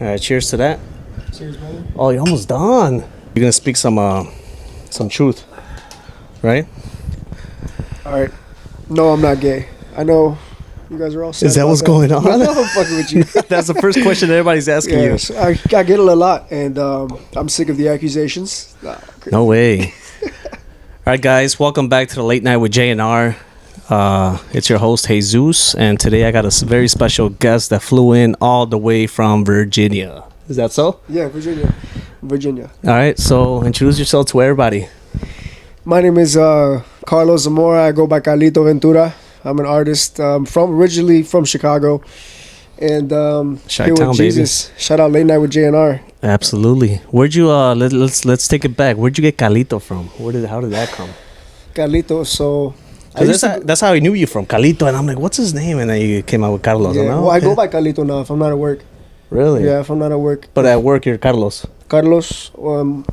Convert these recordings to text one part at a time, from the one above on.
All right, cheers to that. Cheers, brother. Oh, you're almost done. You're gonna speak some truth, right? All right. No, I'm not gay. I know you guys are all sad. Is that what's going on? No, I'm fucking with you. That's the first question everybody's asking you. Yes, I get it a lot, and I'm sick of the accusations. No way. All right, guys, welcome back to the Late Night with JNR. It's your host, Jesus, and today I got a very special guest that flew in all the way from Virginia. Is that so? Yeah, Virginia. All right, so introduce yourself to everybody. My name is Carlos Zamora. I go by CALITO Ventura. I'm an artist originally from Chicago, and here with Jesus. Baby. Shout out Late Night with JNR. Absolutely. Where'd you let's take it back. Where'd you get CALITO from? How did that come? CALITO. So that's how I knew you from CALITO, and I'm like, what's his name? And then you came out with Carlos. Yeah. Well, okay. I go by CALITO now if I'm not at work. Really? Yeah, if I'm not at work. But at work, you're Carlos. Carlos,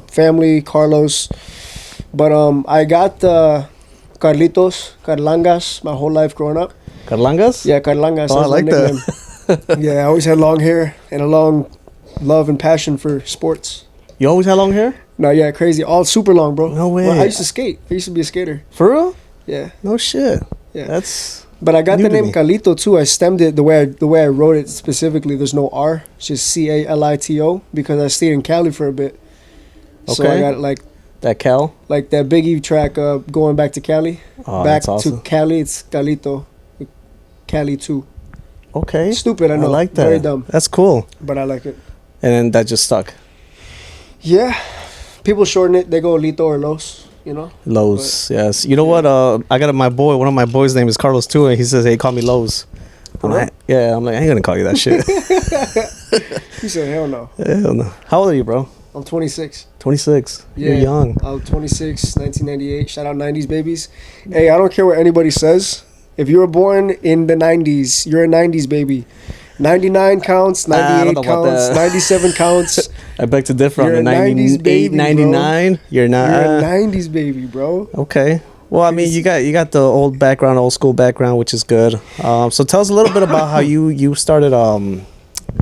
family, Carlos. But I got Carlitos, Carlangas my whole life growing up. Carlangas? Yeah, Carlangas. Oh, I like that. Yeah, I always had long hair and a long love and passion for sports. You always had long hair? No, yeah, crazy. All super long, bro. No way. Well, I used to skate. I used to be a skater. For real? Yeah. No shit. Yeah. But I got the name CALITO too. I stemmed it the way I wrote it specifically. There's no R. It's just CALITO because I stayed in Cali for a bit. Okay. So I got like that Cal? Like that Biggie track going back to Cali. Oh, back that's awesome. to Cali, it's CALITO. Cali 2. Okay. Stupid, I know. I like that. Very dumb. That's cool. But I like it. And then that just stuck. Yeah. People shorten it. They go Lito or Los, you know? Los, yes. You know what? I got one of my boys' name is Carlos too, and he says, hey, call me Los. I'm like, I ain't gonna call you that shit. He said, hell no. Hell no. How old are you, bro? I'm 26. 26. Yeah, you're young. I'm 26, 1998. Shout out 90s babies. Hey, I don't care what anybody says. If you were born in the 90s, you're a 90s baby. 99 counts, 98 counts, 97 counts. I beg to differ on the 90s baby, 99. You're not. You're a 90s baby, bro. Okay. Well, I mean, you got the old school background, which is good. So tell us a little bit about how you started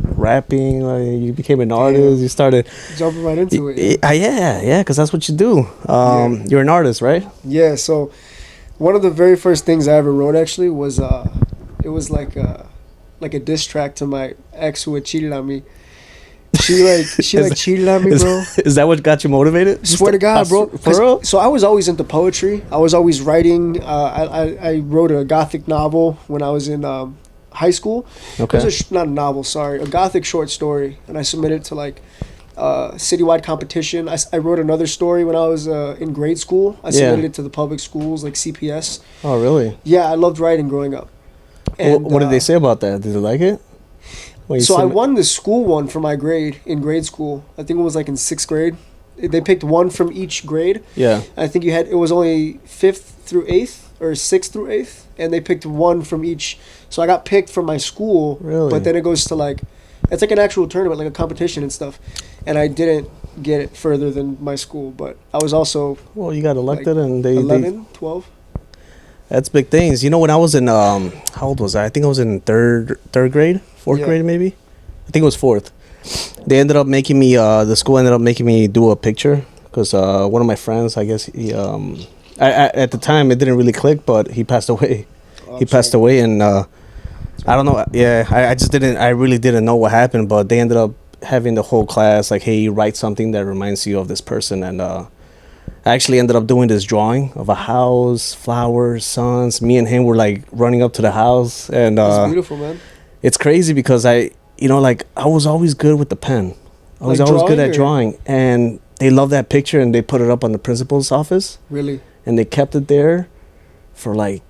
rapping. Like you became an artist. You started jumping right into it. Yeah, because that's what you do. You're an artist, right? Yeah. So one of the very first things I ever wrote actually was it was like a diss track to my ex who had cheated on me. She cheated on me, bro. Is that what got you motivated? Swear to God, bro. For real? So I was always into poetry. I was always writing. I wrote a gothic novel when I was in high school. Okay. It was not a novel, sorry. A gothic short story. And I submitted to like citywide competition. I wrote another story when I was in grade school. I submitted it to the public schools, like CPS. Oh, really? Yeah, I loved writing growing up. And, what did they say about that? Did they like it? So I won the school one for my grade in grade school. I think it was like in 6th grade. They picked one from each grade. Yeah. I think it was only 5th through 8th or 6th through 8th. And they picked one from each. So I got picked from my school. Really? But then it goes to like, it's like an actual tournament, like a competition and stuff. And I didn't get it further than my school. But I was also. Well, you got elected like and they. 11, 12. That's big things. You know, when I was in, how old was I? I think I was in third grade, fourth grade maybe. I think it was 4th. They ended up making me, the school ended up making me do a picture because one of my friends, I guess, he, at the time it didn't really click, but he passed away. He passed away, and I don't know. Yeah, I really didn't know what happened, but they ended up having the whole class like, hey, write something that reminds you of this person, and I actually ended up doing this drawing of a house, flowers, suns. Me and him were like running up to the house, and that's beautiful, man. It's crazy because I was always good with the pen. I was always good at drawing, and they loved that picture, and they put it up on the principal's office. Really? And they kept it there for like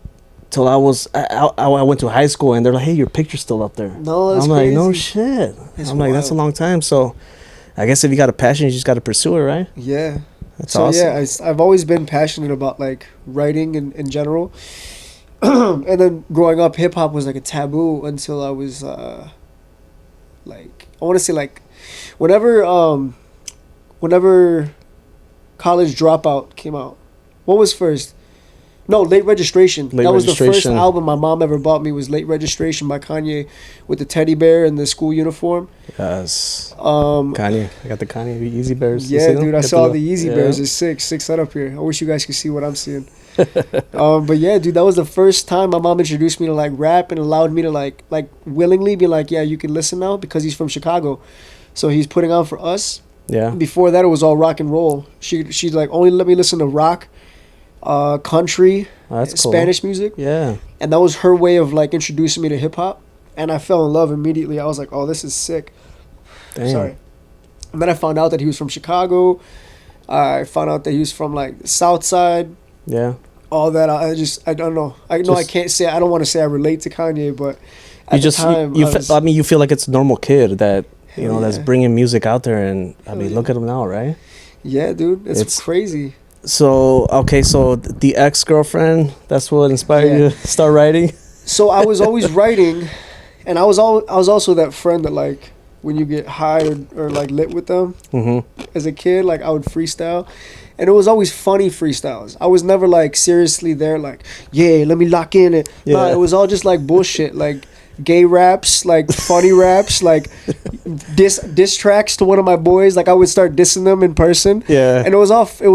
till I went to high school, and they're like, "Hey, your picture's still up there." No, that's I'm crazy. like, "No shit." It's I'm like, "That's a long time." So, I guess if you got a passion, you just got to pursue it, right? Yeah. That's awesome. Yeah, I've always been passionate about like writing in general. And then growing up, hip hop was like a taboo until I was like, I want to say like whenever College Dropout came out. What was first? No, Late Registration. Late that was the first Registration. album my mom ever bought me. Was Late Registration by Kanye, with the teddy bear and the school uniform. Yes. Um, Kanye. I got the Kanye Yeezy Bears. You yeah, see them? dude, I Got saw the the Yeezy yeah. Bears. It's sick. Sick setup here. I wish you guys could see what I'm seeing. But yeah, dude, that was the first time my mom introduced me to like rap and allowed me to like willingly be like, yeah, you can listen now, because he's from Chicago, so he's putting on for us. Yeah. Before that, it was all rock and roll. She's like, only let me listen to rock, country, That's cool. Spanish music. Yeah. And that was her way of like introducing me to hip hop, and I fell in love immediately. I was like, oh, this is sick. Damn. Sorry. And then I found out that he was from Chicago. I found out that he was from like the South Side. Yeah. All that. I don't know. I can't say. I don't want to say I relate to Kanye, but at the time, I mean, you feel like it's a normal kid that that's yeah. bringing music out there, and I mean, yeah. look at him now, right? Yeah, dude, it's crazy. So so the ex-girlfriend, that's what inspired you to start writing. So I was always writing, and I was also that friend that like when you get high or like lit with them as a kid, like I would freestyle. And it was always funny freestyles. I was never like seriously there like, yeah, let me lock in it. Yeah. Nah, it was all just like bullshit, like gay raps, like funny raps, like diss tracks to one of my boys. Like I would start dissing them in person. Yeah. And it was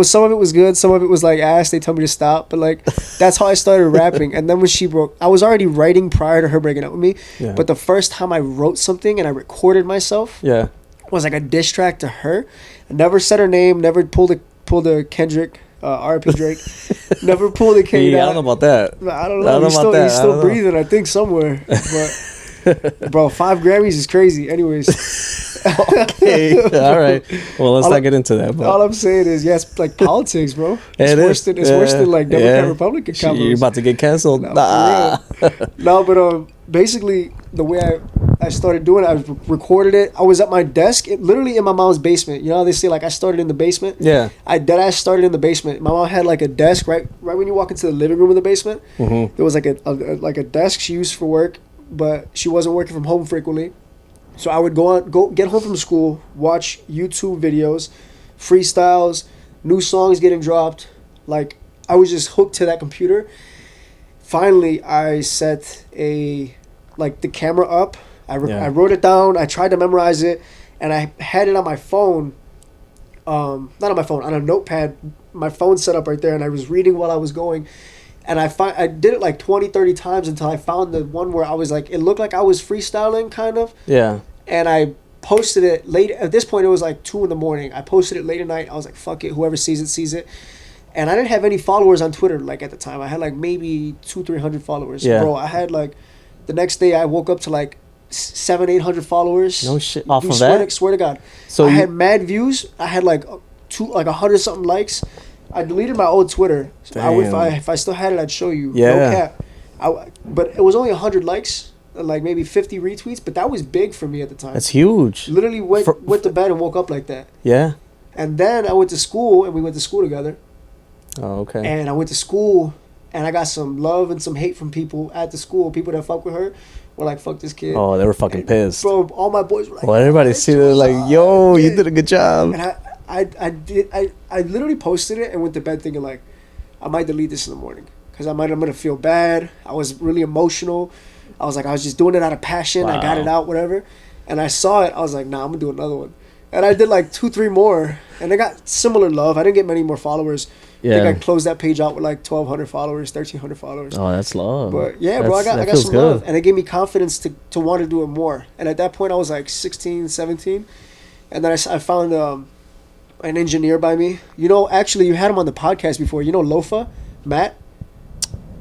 some of it was good, some of it was like ass. They told me to stop, but like that's how I started rapping. And then when she broke, I was already writing prior to her breaking up with me. Yeah. But the first time I wrote something and I recorded myself, was like a diss track to her. I never said her name, never pulled a Kendrick, R.I.P. Drake. Never pulled a Kane out. I don't know about that. I don't know. He's still breathing, I think, somewhere. But, bro, 5 Grammys is crazy. Anyways. Okay. All right. Well, let's not get into that. But all I'm saying is, it's like politics, bro. It's worse than like Democrat, Republican combos. You're about to get canceled. No, but basically, the way I started doing it, I recorded it. I was at my desk, literally in my mom's basement. You know how they say, like, I started in the basement? Yeah. I deadass started in the basement. My mom had, like, a desk right when you walk into the living room of the basement. There was, like, a desk she used for work, but she wasn't working from home frequently. So I would go get home from school, watch YouTube videos, freestyles, new songs getting dropped. Like, I was just hooked to that computer. Finally, I set the camera up. I wrote it down. I tried to memorize it, and I had it on my phone. Not on my phone, on a notepad. My phone set up right there, and I was reading while I was going. And I did it like 20, 30 times until I found the one where I was like, it looked like I was freestyling, kind of. Yeah. And I posted it late. At this point, it was like 2 a.m. I posted it late at night. I was like, fuck it. Whoever sees it, sees it. And I didn't have any followers on Twitter, like, at the time. I had like maybe 200-300 followers. Yeah. Bro, I had like, the next day I woke up to like 700-800 followers. No shit. Off of that? Swear to God. So I had mad views. I had like 100 something likes. I deleted my old Twitter. So if I still had it, I'd show you. Yeah. No cap. But it was only 100 likes, like maybe 50 retweets. But that was big for me at the time. That's huge. Literally went to bed and woke up like that. Yeah. And then I went to school, and we went to school together. Oh, okay. And I went to school, and I got some love and some hate from people at the school. People that fuck with her were like, fuck this kid. Oh, they were fucking pissed. Bro, all my boys were like, well, everybody see it like, yo, you did a good job. And I literally posted it and went to bed thinking like, I might delete this in the morning because I'm gonna feel bad. I was really emotional. I was just doing it out of passion. Wow. I got it out, whatever. And I saw it. I was like, nah, I'm gonna do another one. And I did like 2-3 more, and I got similar love. I didn't get many more followers. Yeah. I think I closed that page out with like 1,200 followers, 1,300 followers. Oh, that's love. But yeah, bro, I got some good love, and it gave me confidence to want to do it more. And at that point, I was like 16, 17, and then I found an engineer by me. You know, actually, you had him on the podcast before. You know, Lofa, Matt.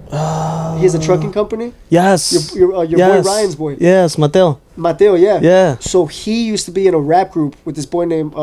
He has a trucking company. Yes. Your boy Ryan's boy. Yes, Mateo, yeah. Yeah. So he used to be in a rap group with this boy named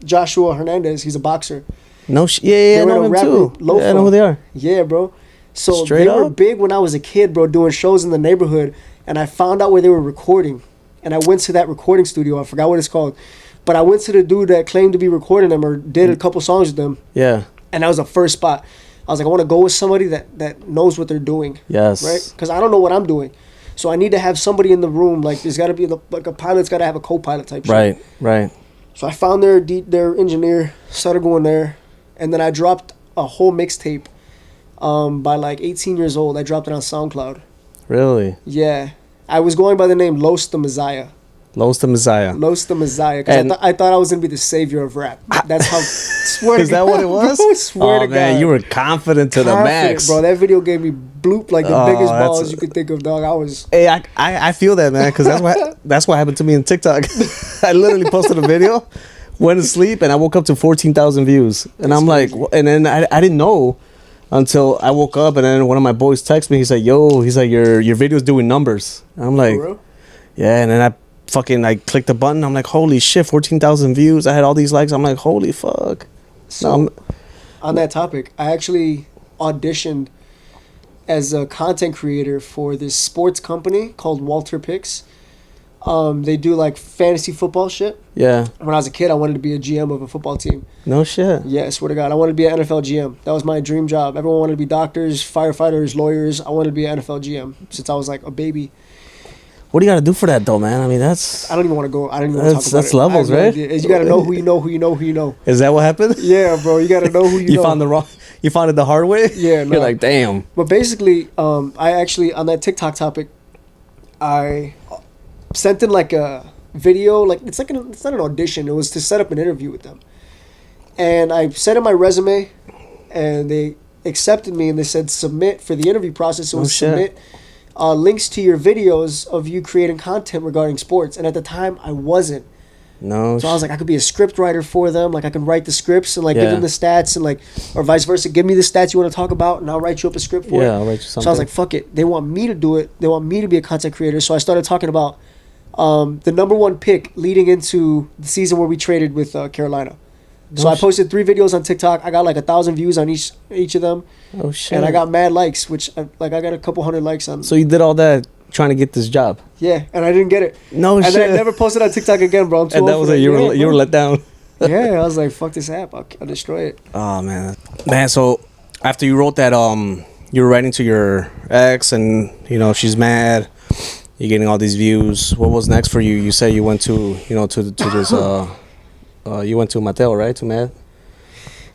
Joshua Hernandez. He's a boxer. No, yeah, I know him too. Yeah, I know who they are. Yeah, bro. So they were big when I was a kid, bro, doing shows in the neighborhood, and I found out where they were recording, and I went to that recording studio. I forgot what it's called, but I went to the dude that claimed to be recording them or did a couple songs with them. Yeah. And that was the first spot. I was like, I want to go with somebody that knows what they're doing. Yes. Right? Because I don't know what I'm doing. So I need to have somebody in the room. Like, there's got to be, like, a pilot's got to have a co-pilot type shit. Right. So I found their engineer, started going there. And then I dropped a whole mixtape By like 18 years old, I dropped it on SoundCloud. Really? Yeah. I was going by the name Los the Messiah. Los the Messiah. Los the Messiah. Because I thought I was going to be the savior of rap. That's how... Swear Is that what it was? Bro, swear to man, God. you were confident to the max. Bro, that video gave me bloop like the biggest balls you could think of, dog. I was... Hey, I feel that, man, because that's what happened to me in TikTok. I literally posted a video, went to sleep, and I woke up to 14,000 views. And that's I'm crazy. Like... And then I didn't know until I woke up, and then one of my boys texted me. He's like, yo, your video's doing numbers. And I'm like... For real? Yeah, and then I clicked the button. I'm like, holy shit, 14,000 views. I had all these likes. I'm like, holy fuck. So, on that topic, I actually auditioned as a content creator for this sports company called Walter Picks. They do like fantasy football shit. Yeah. When I was a kid, I wanted to be a GM of a football team. No shit. Yeah, I swear to God. I wanted to be an NFL GM. That was my dream job. Everyone wanted to be doctors, firefighters, lawyers. I wanted to be an NFL GM since I was like a baby. What do you got to do for that, though, man? I mean, that's... I don't even want to go... I don't even want to talk about that's levels, no right? idea. You got to know who you know, who you know, who you know. Is that what happened? Yeah, bro. You got to know who you know. You found it the hard way? Yeah, no. You're like, damn. But basically, I actually, on that TikTok topic, I sent in like a video. Like, it's not an audition. It was to set up an interview with them. And I sent in my resume, and they accepted me, and they said submit for the interview process. So submit... links to your videos of you creating content regarding sports. And at the time, I wasn't. No. So I was like, I could be a script writer for them. Like, I can write the scripts and, like, give them the stats and, like, or vice versa. Give me the stats you want to talk about, and I'll write you up a script for it. Yeah, I'll write you something. So I was like, fuck it. They want me to do it. They want me to be a content creator. So I started talking about the number one pick leading into the season where we traded with Carolina. So I posted 3 videos on TikTok. I got like 1,000 views on each of them. Oh shit! And I got mad likes, which I got a couple hundred likes on. So you did all that trying to get this job? Yeah, and I didn't get it. No shit. And then I never posted on TikTok again, bro. I'm too and that was it. You were let down. Yeah, I was like, fuck this app. I'll destroy it. Oh man. So after you wrote that, you were writing to your ex, and she's mad. You're getting all these views. What was next for you? You said you went to to this. You went to Mateo, right? To Matt?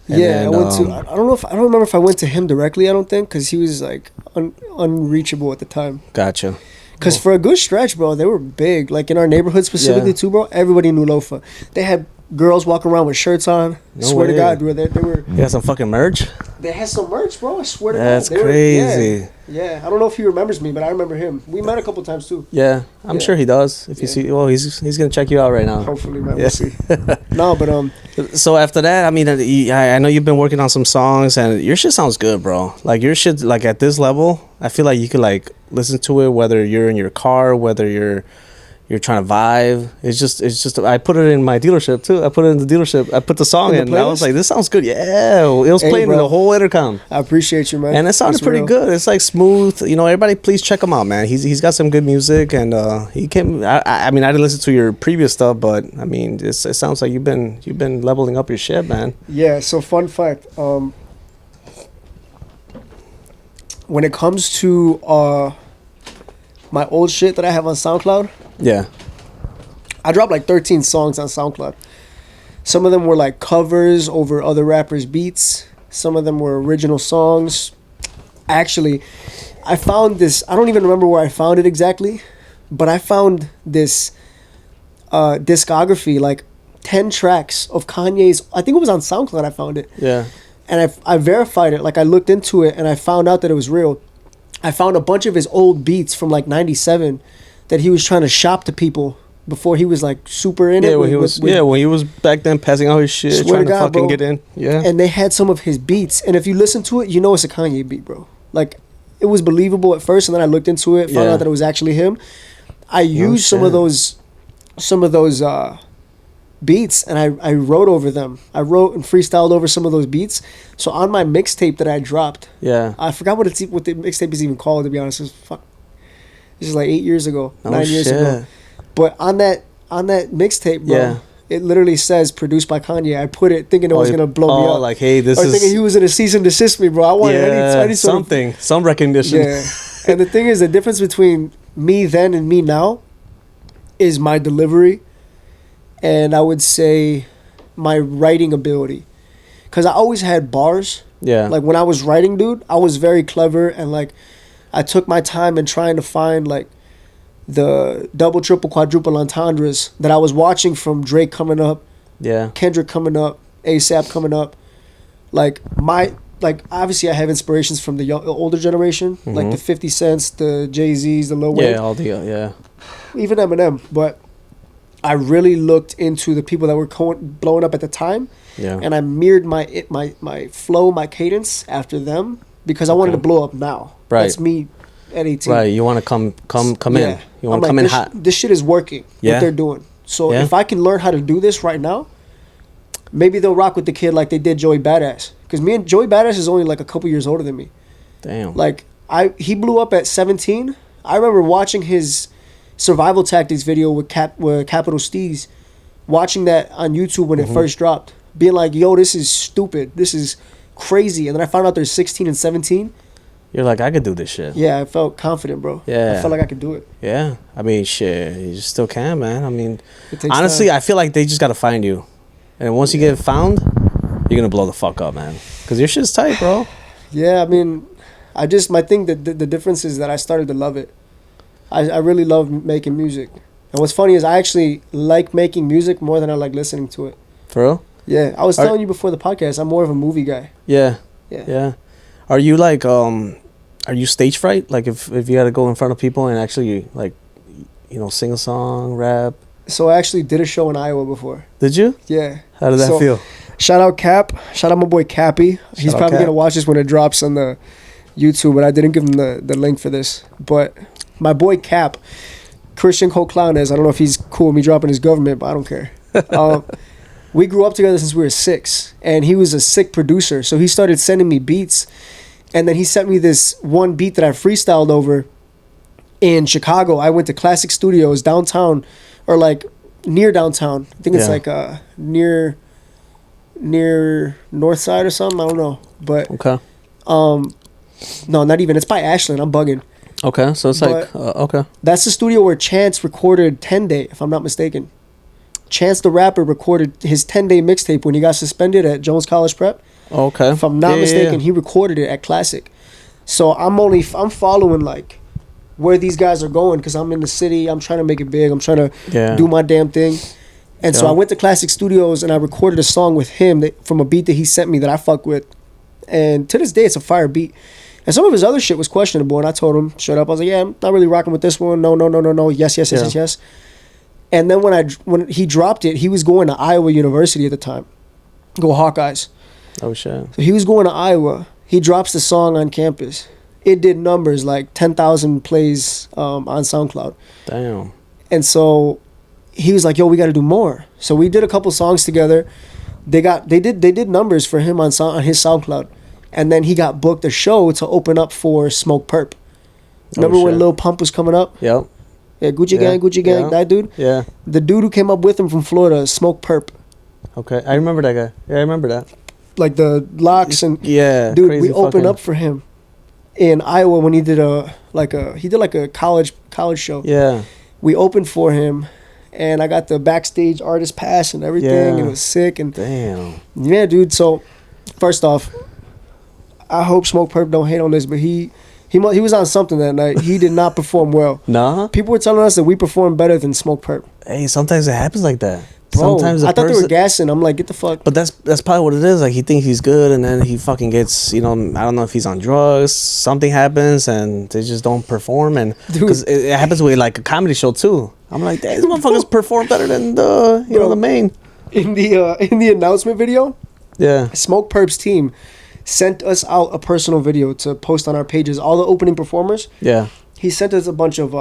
Yeah, I went to... I don't remember if I went to him directly, I don't think, because he was, like, unreachable at the time. Gotcha. Because for a good stretch, bro, they were big. Like, in our neighborhood specifically, too, bro, everybody knew Lofa. They had girls walking around with shirts on. No swear way. to God, bro, they were... You got some fucking merch? They had some merch, bro. I swear to That's God. That's crazy. Yeah, I don't know if he remembers me, but I remember him. We met a couple times, too. Yeah, I'm sure he does. If you see... Well, he's going to check you out right now. Hopefully, man. We'll see. No, but... So after that, I mean, I know you've been working on some songs, and your shit sounds good, bro. Like, your shit, like, at this level, I feel like you could, like, listen to it, whether you're in your car, whether you're trying to vibe. It's just. I put it in my dealership too. I put it in the dealership. I put the song in, and I was like, "This sounds good." Yeah, it was playing in the whole intercom. I appreciate you, man. And it sounded pretty good. It's like smooth. Everybody, please check him out, man. He's got some good music, and he came. I mean, I didn't listen to your previous stuff, but I mean, it sounds like you've been leveling up your shit, man. Yeah. So fun fact. When it comes to my old shit that I have on SoundCloud. Yeah. I dropped like 13 songs on SoundCloud. Some of them were like covers over other rappers' beats. Some of them were original songs. Actually, I found this. I don't even remember where I found it exactly, but I found this discography, like 10 tracks of Kanye's. I think it was on SoundCloud I found it. Yeah. And I verified it. Like, I looked into it and I found out that it was real. I found a bunch of his old beats from like 97 that he was trying to shop to people before he was like super in it. When he was back then passing out his shit, trying to fucking get in. Yeah. And they had some of his beats, and if you listen to it, it's a Kanye beat, bro. Like, it was believable at first, and then I looked into it, found out that it was actually him. I used some of those beats, and I wrote over them. I wrote and freestyled over some of those beats. So on my mixtape that I dropped, I forgot what the mixtape is even called, to be honest. This is like 8 years ago, 9 years ago. But on that mixtape, bro, it literally says produced by Kanye. I put it thinking it was gonna blow me up. Like, hey, this is. Or thinking he was gonna cease and desist me, bro. I wanted any something, some recognition. Yeah. And the thing is, the difference between me then and me now is my delivery, and I would say my writing ability. Because I always had bars, Yeah. Like when I was writing, dude, I was very clever and like I took my time in trying to find like the double, triple, quadruple entendres that I was watching from Drake coming up, Yeah. Kendrick coming up, ASAP coming up. Like obviously I have inspirations from the older generation, like the 50 Cents, the Jay-Z's, the Lil Wayne. Yeah, all the yeah. Even Eminem, but I really looked into the people that were blowing up at the time, and I mirrored my flow, my cadence after them because I wanted to blow up now. Right. That's me at 18. Right, you want to come in. You want to come in hot. This shit is working. What they're doing. So if I can learn how to do this right now, maybe they'll rock with the kid like they did Joey Badass. Because me and Joey Badass is only like a couple years older than me. Damn. Like he blew up at 17. I remember watching his survival tactics video with Capital Steez, watching that on YouTube when it first dropped, being like, yo, this is stupid, this is crazy. And then I found out they're 16 and 17. You're like, I could do this shit. Yeah, I felt confident, bro. Yeah, I felt like I could do it. Yeah, I mean, shit, you still can, man. I mean, time. honestly, I feel like they just gotta find you, and once you get found, you're gonna blow the fuck up, man. Cause your shit's tight, bro. Yeah, I mean, my thing, the difference is that I started to love it. I really love making music. And what's funny is I actually like making music more than I like listening to it. For real? Yeah, I was telling you before the podcast, I'm more of a movie guy. Yeah. Yeah. Yeah. Are you like, are you stage fright? Like if you gotta go in front of people and actually like, sing a song, rap? So I actually did a show in Iowa before. Did you? Yeah. How did that feel? Shout out Cap. Shout out my boy Cappy. He's probably going to watch this when it drops on the YouTube, but I didn't give him the link for this. But my boy Cap, Christian Cole Clownes, I don't know if he's cool with me dropping his government, but I don't care. We grew up together since we were 6, and he was a sick producer. So he started sending me beats, and then he sent me this one beat that I freestyled over in Chicago. I went to Classic Studios downtown, or like near downtown. I think it's like near North Side or something. I don't know, but okay. No, not even. It's by Ashland. I'm bugging. Okay, so it's like okay. That's the studio where Chance recorded 10 Day, if I'm not mistaken. Chance the Rapper recorded his 10-day mixtape when he got suspended at Jones College Prep. Okay. If I'm not mistaken, he recorded it at Classic. So I'm following like where these guys are going because I'm in the city. I'm trying to make it big. I'm trying to do my damn thing. And so I went to Classic Studios and I recorded a song with him from a beat that he sent me that I fuck with. And to this day, it's a fire beat. And some of his other shit was questionable. And I told him, shut up. I was like, yeah, I'm not really rocking with this one. No. Yes. And then when he dropped it, he was going to Iowa University at the time. Go Hawkeyes. Oh, shit. So he was going to Iowa. He drops the song on campus. It did numbers like 10,000 plays on SoundCloud. Damn. And so he was like, yo, we got to do more. So we did a couple songs together. They did numbers for him on his SoundCloud. And then he got booked a show to open up for Smoke Perp. Remember when Lil Pump was coming up? Yep. Yeah, Gucci Gang, that dude? Yeah. The dude who came up with him from Florida, Smoke Perp. Okay, I remember that guy. Yeah, I remember that. Like the locks and... Yeah, dude, we opened up for him in Iowa when he did a college show. Yeah. We opened for him, and I got the backstage artist pass and everything, and it was sick. And damn. Yeah, dude, so first off, I hope Smoke Perp don't hate on this, but he was on something that night. He did not perform well. Nah. People were telling us that we performed better than Smoke Perp. Hey, sometimes it happens like that. Bro, sometimes I thought they were gassing. I'm like, get the fuck. But that's probably what it is. Like he thinks he's good, and then he fucking gets, I don't know if he's on drugs. Something happens, and they just don't perform. And because it happens with like a comedy show too. I'm like, these motherfuckers perform better than the main. In the announcement video, yeah, Smoke Perp's team sent us out a personal video to post on our pages. All the opening performers. Yeah. He sent us a bunch of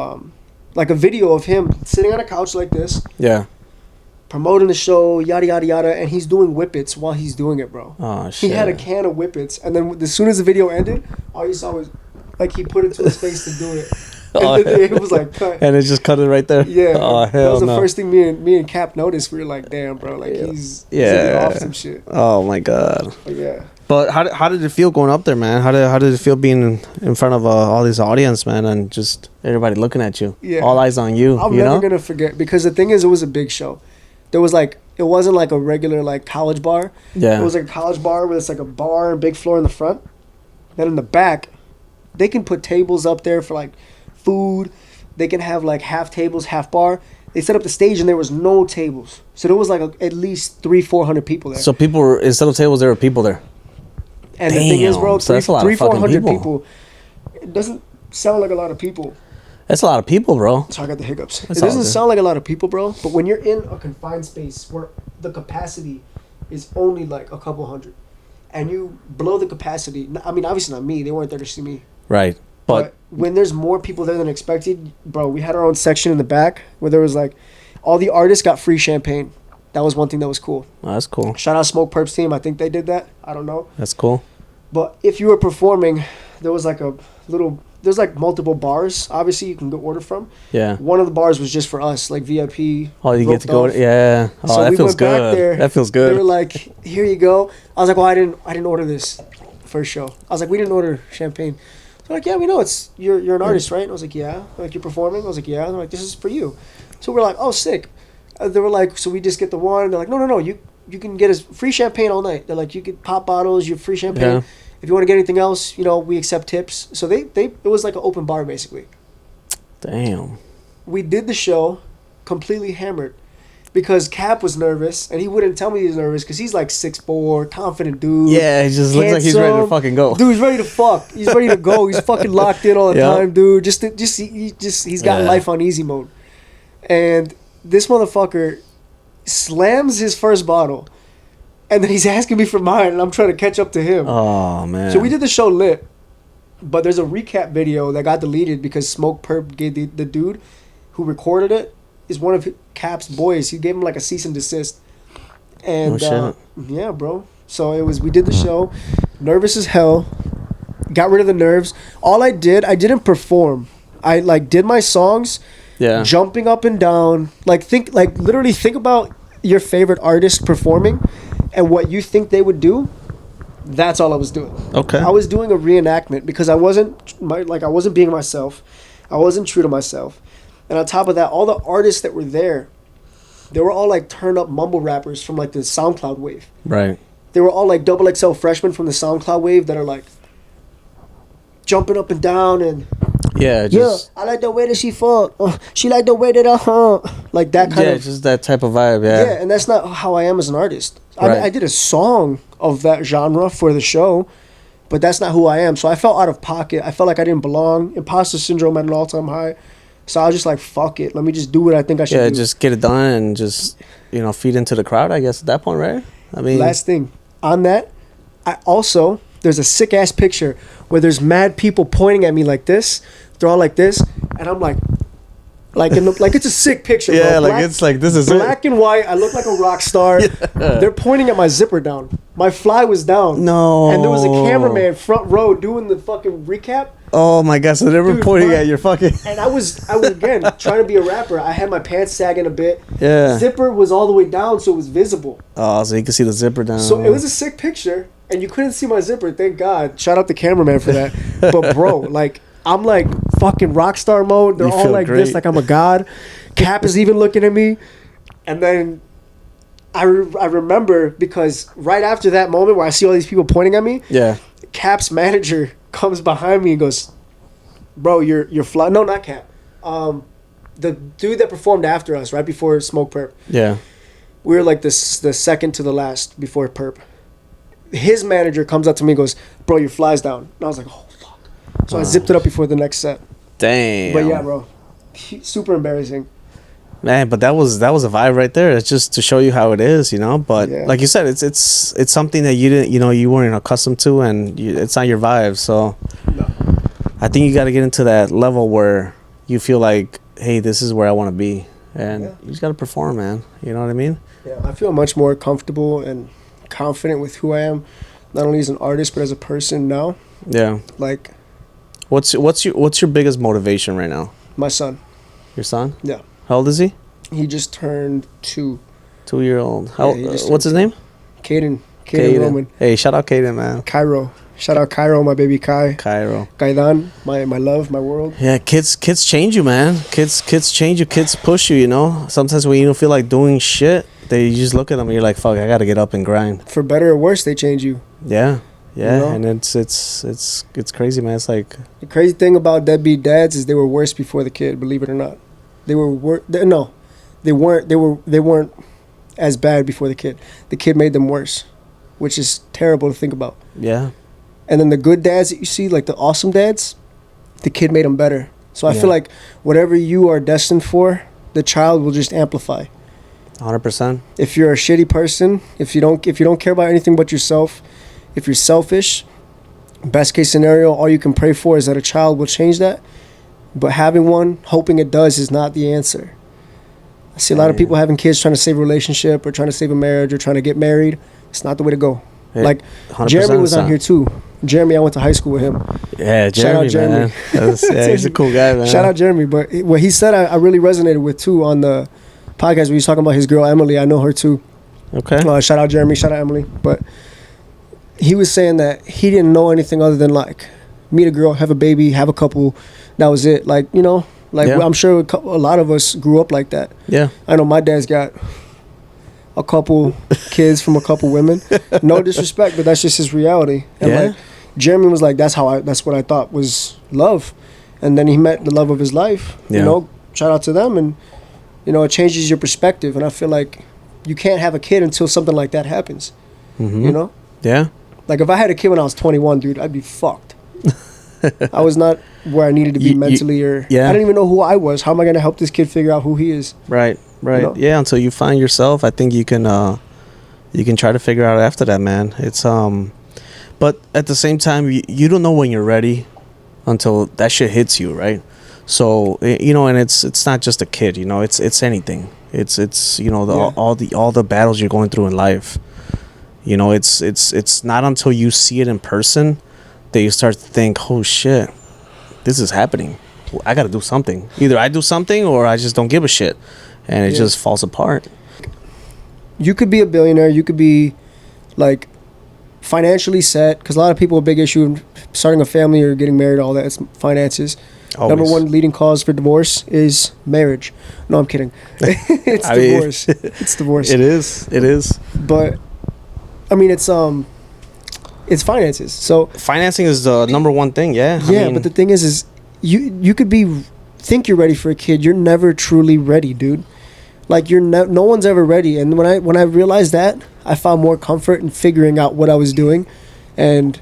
like a video of him sitting on a couch like this. Yeah. Promoting the show, yada yada yada, and he's doing whippets while he's doing it, bro. Oh shit. He had a can of whippets, and then as soon as the video ended, all you saw was like he put it to his face to do it. And it was like cut. And it just cut it right there. Yeah. Oh hell that was the no. first thing me and Cap noticed. We were like, damn, bro, like he's off some shit. Oh my god. But yeah. But how did it feel going up there, man? How did it feel being in front of all this audience, man, and just everybody looking at you? Yeah. All eyes on you. I'm you never know? gonna forget, because the thing is, it was a big show. There was like It wasn't like a regular like college bar. Yeah. It was like a college bar where it's like a bar and big floor in the front. Then in the back, they can put tables up there for like food. They can have like half tables, half bar. They set up the stage and there was no tables. So there was like at least 300-400 people there. So people were, instead of tables, there were people there. And the thing is, bro, so that's a lot of fucking 400 people. It doesn't sound like a lot of people. That's a lot of people, bro. So I got the hiccups. That's It doesn't all good. sound like a lot of people, bro. But when you're in a confined space where the capacity is only like a couple hundred, and you blow the capacity. I mean, obviously not me. They weren't there to see me. Right. But when there's more people there than expected, bro, we had our own section in the back where there was like, all the artists got free champagne. That was one thing that was cool. Oh, that's cool. Shout out Smoke Perp's team. I think they did that. I don't know. That's cool. But if you were performing, there was like a little. There's like multiple bars. Obviously, you can go order from. Yeah. One of the bars was just for us, like VIP. Oh, you get to go. off. Yeah. Oh, So that we feels went back good. there. That feels good. They were like, "Here you go." I was like, "Well, I didn't order this first show." I was like, "We didn't order champagne." They're like, "Yeah, we know it's you're an artist, right?" And I was like, "Yeah." They're like, "You're performing?" I was like, "Yeah." And they're like, "This is for you." So we're like, "Oh, sick." They were like, "So we just get the one?" They're like, "No. You can get us free champagne all night." They're like, "You could pop bottles, you have free champagne. Yeah. If you want to get anything else, we accept tips." So they it was like an open bar basically. Damn. We did the show completely hammered because Cap was nervous and he wouldn't tell me he was nervous because he's like 6'4", confident dude. Yeah, he just looks like he's ready to handsome. fucking go. Dude, he's ready to fuck. He's ready to go. He's fucking locked in all the Yeah. time, dude. He's got Yeah. life on easy mode. And this motherfucker slams his first bottle, and then he's asking me for mine, and I'm trying to catch up to him. Oh man. So we did the show lit, but there's a recap video that got deleted because Smoke Perp gave the dude who recorded it is one of Cap's boys. He gave him like a cease and desist. And Oh, shit. yeah, bro. So we did the show, nervous as hell, got rid of the nerves. All I didn't perform. I like did my songs, Yeah. jumping up and down. Literally think about your favorite artist performing and what you think they would do. That's all I was doing. Okay. I was doing a reenactment because I wasn't being myself. I wasn't true to myself. And on top of that, all the artists that were there, they were all like turned up mumble rappers from like the SoundCloud wave. Right. They were all like XXL freshmen from the SoundCloud wave that are like jumping up and down and Yeah. Just, I like the way that she fuck. She like the way that like that kind yeah, of just that type of vibe. Yeah. yeah, and that's not how I am as an artist. Right. I did a song of that genre for the show, but that's not who I am. So I felt out of pocket. I felt like I didn't belong. Imposter syndrome at an all-time high. So I was just like, fuck it. Let me just do what I think I should Yeah. do. Just get it done and just feed into the crowd. I guess at that point, right? I mean. Last thing. On that, there's a sick-ass picture where there's mad people pointing at me like this. They're all like this. And I'm like it's a sick picture, Yeah, bro. like it's like this is Black and white. I look like a rock star. They're pointing at my zipper down. My fly was down. No. And there was a cameraman front row doing the fucking recap. Oh my god! So they were Dude, pointing at your fucking. And I was again trying to be a rapper. I had my pants sagging a bit. Yeah. Zipper was all the way down, so it was visible. Oh, so you can see the zipper down. So it was a sick picture, and you couldn't see my zipper. Thank God. Shout out the cameraman for that. But bro, like I'm like fucking rock star mode. They're You all feel like great. this, like I'm a god. Cap is even looking at me, and then I remember because right after that moment where I see all these people pointing at me, Yeah. Cap's manager comes behind me and goes, "Bro, you're fly." No, not Cap. The dude that performed after us, right before Smoke Perp. Yeah. We were like the second to the last before Perp. His manager comes up to me and goes, "Bro, your fly's down." And I was like, "Oh fuck!" So I zipped it up before the next set. Damn. But yeah, bro, super embarrassing. Man, but that was a vibe right there. It's just to show you how it is, But Yeah. like you said, it's something that you didn't, you weren't accustomed to, and it's not your vibe. So No. I think you got to get into that level where you feel like, hey, this is where I want to be, and Yeah. you just got to perform, man. You know what I mean? Yeah, I feel much more comfortable and confident with who I am, not only as an artist but as a person now. Yeah. Like What's your biggest motivation right now? my son. Your son? Yeah, How old is he? he just turned 2. 2-year-old. Yeah, he just What's his turned name? Caden Roman. Hey, shout out Caden, man. Cairo. Shout out Cairo, my baby Kai. Cairo. Kaidan, my love, my world. Yeah, kids change you, man. Kids change you. Kids push you. Sometimes when you don't feel like doing shit, you just look at them and you're like, fuck, I gotta get up and grind. For better or worse, they change you. Yeah. Yeah, You know? and it's crazy, man. It's like, The crazy thing about deadbeat dads is they were worse before the kid. Believe it or not, they were no, they weren't. They weren't as bad before the kid. The kid made them worse, which is terrible to think about. yeah, And then the good dads that you see, like the awesome dads, the kid made them better. So I Yeah. feel like whatever you are destined for, the child will just amplify. 100%. If you're a shitty person, if you don't care about anything but yourself, if you're selfish, best case scenario, all you can pray for is that a child will change that. But having one, hoping it does, is not the answer. I see a lot of people having kids trying to save a relationship or trying to save a marriage or trying to get married. It's not the way to go. Like 100% Jeremy was son. on here too. Jeremy, I went to high school with him. Yeah, Shout out Jeremy, Jeremy. man. Yeah, he's a cool guy, man. Shout out Jeremy. But what he said, I really resonated with too on the podcast where he's talking about his girl Emily. I know her too. Okay. Shout out Jeremy. Shout out Emily. But he was saying that he didn't know anything other than like meet a girl, have a baby, have a couple. That was it. Like, you know, like Yeah. I'm sure a lot of us grew up like that. Yeah. I know my dad's got a couple kids from a couple women. No disrespect, but that's just his reality. And Yeah. like Jeremy was like, that's what I thought was love. And then he met the love of his life. Yeah. You know, shout out to them. And you know, it changes your perspective. And I feel like you can't have a kid until something like that happens. Mm-hmm. You know? Yeah. Like if I had a kid when I was 21, dude, I'd be fucked. I was not where I needed to be mentally, or yeah. I didn't even know who I was. How am I going to help this kid figure out who he is? Right. Right. You know? Yeah. Until you find yourself, I think you can try to figure out after that, man. It's but at the same time, you don't know when you're ready until that shit hits you, right? So you know, and it's not just a kid, you know, it's anything. It's you know all the battles you're going through in life. You know, it's not until you see it in person that you start to think, oh shit, this is happening. I got to do something. Either I do something or I just don't give a shit, and it just falls apart. You could be a billionaire. You could be like financially set, because a lot of people, a big issue in starting a family or getting married, all that, it's finances. Always. Number one leading cause for divorce is marriage. No, I'm kidding. It's divorce. It's divorce. It is. But I mean, it's finances. So Financing is the number one thing. Yeah. I mean, but the thing is you could think you're ready for a kid. You're never truly ready, dude. Like no one's ever ready. And when I realized that, I found more comfort in figuring out what I was doing and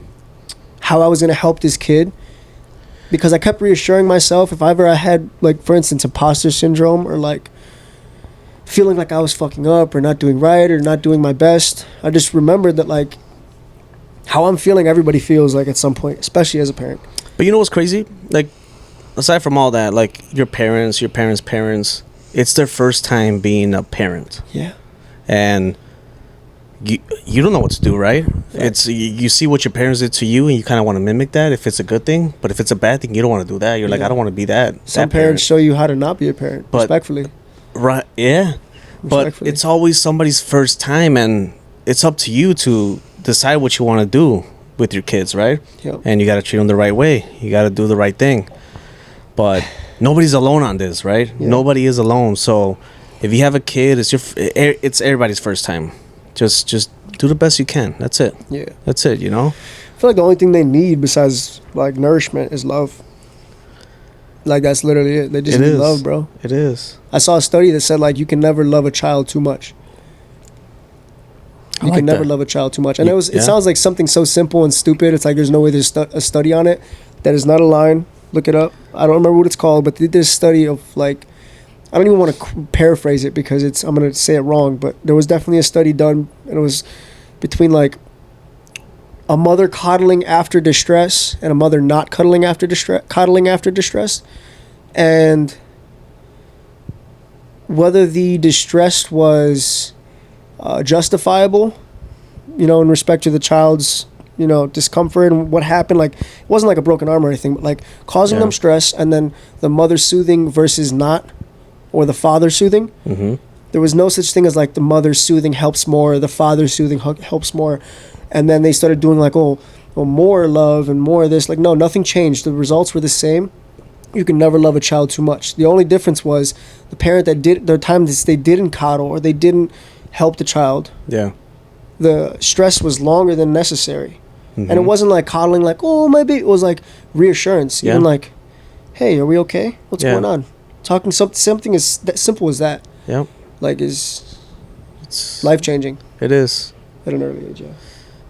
how I was going to help this kid. Because I kept reassuring myself, if ever I had, like, for instance, imposter syndrome, or like feeling like I was fucking up or not doing right or not doing my best, I just remembered that, like, how I'm feeling, everybody feels like at some point, especially as a parent. But you know what's crazy? Like, aside from all that, like your parents' parents, it's their first time being a parent. Yeah. And you don't know what to do, right? It's you see what your parents did to you, and you kind of want to mimic that if it's a good thing. But if it's a bad thing, you don't want to do that. You're like, I don't want to be that. Some that parents show you how to not be a parent, respectfully. Right? Yeah. But it's always somebody's first time, and it's up to you to decide what you want to do with your kids, right? Yep. And you got to treat them the right way. You got to do the right thing. But nobody's alone on this, right? Yeah. Nobody is alone. So if you have a kid, it's everybody's first time. Just do the best you can. That's it. Yeah. That's it, you know? I feel like the only thing they need besides, like, nourishment is love. Like, that's literally it. They just need love, bro. It is. I saw a study that said, like, you can never love a child too much. You can never love a child too much. And it sounds like something so simple and stupid. It's like there's no way there's a study on it. That is not a line. Look it up. I don't remember what it's called, but they did a study of, like, I don't even want to paraphrase it because I'm going to say it wrong, but there was definitely a study done, and it was between, like, a mother coddling after distress and a mother not coddling after distress, and whether the distress was justifiable, you know, in respect to the child's, you know, discomfort and what happened. Like, it wasn't like a broken arm or anything, but like causing them stress, and then the mother soothing versus not, or the father soothing. Mm-hmm. There was no such thing as like the mother soothing helps more, the father soothing helps more. And then they started doing like, more love and more of this. Like, no, nothing changed. The results were the same. You can never love a child too much. The only difference was the parent that did, their time that they didn't coddle or they didn't help the child. Yeah. The stress was longer than necessary. Mm-hmm. And it wasn't like coddling, like, oh, my baby. It was like reassurance. Yeah. Even like, hey, are we okay? What's Yeah. going on? Talking something as that simple as that. Yep. Like, it's life-changing It is. at an early age, yeah.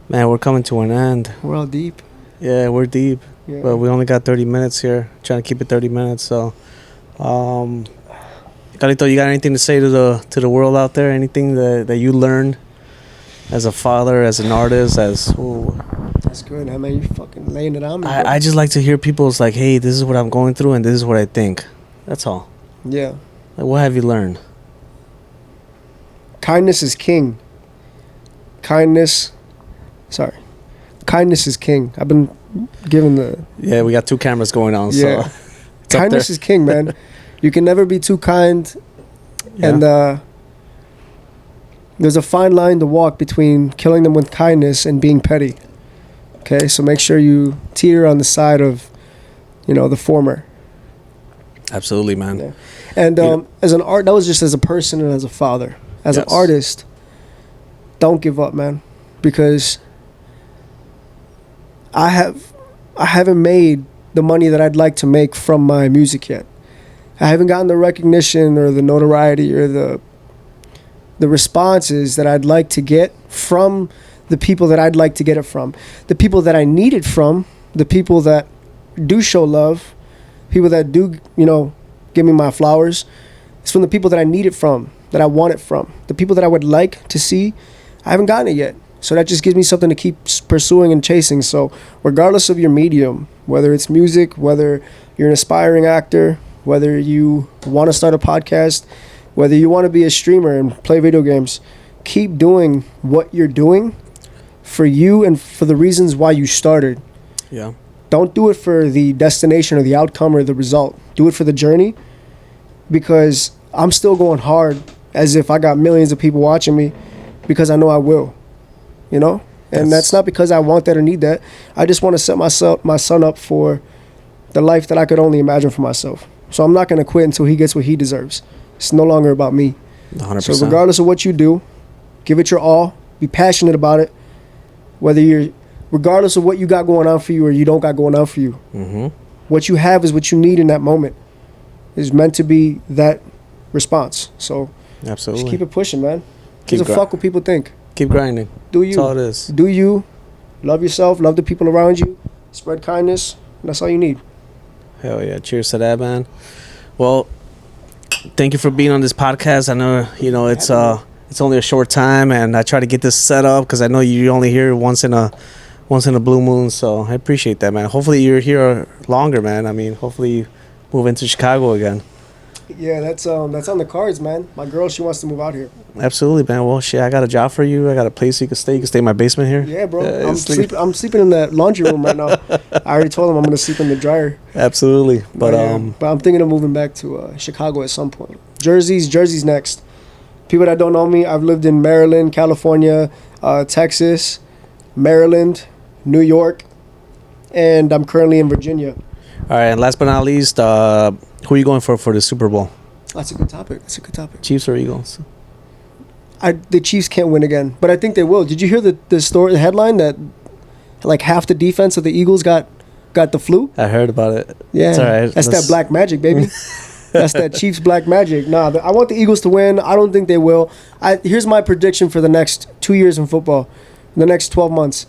Man, we're coming to an end. We're all deep. Yeah, we're deep. Yeah. But we only got 30 minutes here. Trying to keep it 30 minutes. So, Calito, you got anything to say to the world out there? Anything that you learned as a father, as an artist, as... Ooh. That's good, man. You fucking laying it on me. Bro. I just like to hear people's like, hey, this is what I'm going through and this is what I think. That's all. Yeah. Like, what have you learned? Kindness is king. Kindness is king. I've been given the... Yeah, we got 2 cameras going on, Yeah. so... Kindness is king, man. You can never be too kind. Yeah. And there's a fine line to walk between killing them with kindness and being petty. Okay, so make sure you teeter on the side of, the former. Absolutely, man. Yeah. And as an art, that was just as a person and as a father. As an artist, don't give up, man, because I haven't made the money that I'd like to make from my music yet. I haven't gotten the recognition or the notoriety or the responses that I'd like to get from the people that I'd like to get it from. The people that I need it from, the people that do show love, people that do, give me my flowers. It's from the people that I need it from, that I want it from. The people that I would like to see, I haven't gotten it yet. So that just gives me something to keep pursuing and chasing. So regardless of your medium, whether it's music, whether you're an aspiring actor, whether you want to start a podcast, whether you want to be a streamer and play video games, keep doing what you're doing for you and for the reasons why you started. Yeah. Don't do it for the destination or the outcome or the result. Do it for the journey, because I'm still going hard as if I got millions of people watching me, because I know I will, And that's not because I want that or need that. I just want to set my son up for the life that I could only imagine for myself. So I'm not going to quit until he gets what he deserves. It's no longer about me. 100%. So regardless of what you do, give it your all. Be passionate about it. Regardless of what you got going on for you or you don't got going on for you. Mm-hmm. What you have is what you need in that moment. It's meant to be that response. So Absolutely. just keep it pushing, man. Give a fuck what people think. Keep grinding. Do you. That's all it is. Do you. Love yourself. Love the people around you. Spread kindness. And that's all you need. Hell yeah. Cheers to that, man. Well, thank you for being on this podcast. I know, it's only a short time, and I try to get this set up because I know you only hear once in a blue moon. So I appreciate that, man. Hopefully you're here longer, man. I mean, hopefully you move into Chicago again. Yeah, that's on the cards, man. My girl, she wants to move out here. Absolutely, man. Well, shit, I got a job for you. I got a place you can stay. You can stay in my basement here. Yeah, bro. I'm sleeping in the laundry room right now. I already told him I'm gonna sleep in the dryer. Absolutely, but I'm thinking of moving back to Chicago at some point. Jersey's next. People that don't know me, I've lived in Maryland, California, Texas, Maryland, New York, and I'm currently in Virginia. All right, and last but not least, who are you going for the Super Bowl? That's a good topic. Chiefs or Eagles? The Chiefs can't win again, but I think they will. Did you hear the headline that like half the defense of the Eagles got the flu? I heard about it. Yeah, it's all right. That's that black magic, baby. That's that Chiefs black magic. Nah, I want the Eagles to win. I don't think they will. Here's my prediction for the next 2 years in football, the next 12 months.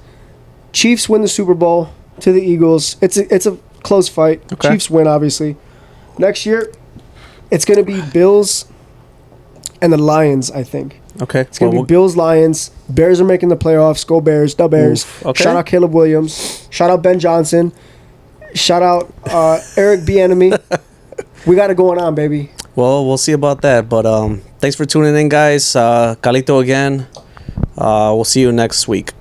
Chiefs win the Super Bowl to the Eagles. It's a close fight. Okay. Chiefs win, obviously. Next year, it's going to be Bills and the Lions, I think. Okay. It's going to be Bills, Lions. Bears are making the playoffs. Go Bears. The Bears. Okay. Shout out Caleb Williams. Shout out Ben Johnson. Shout out Eric Bieniemy. We got it going on, baby. Well, we'll see about that. But thanks for tuning in, guys. Calito again. We'll see you next week.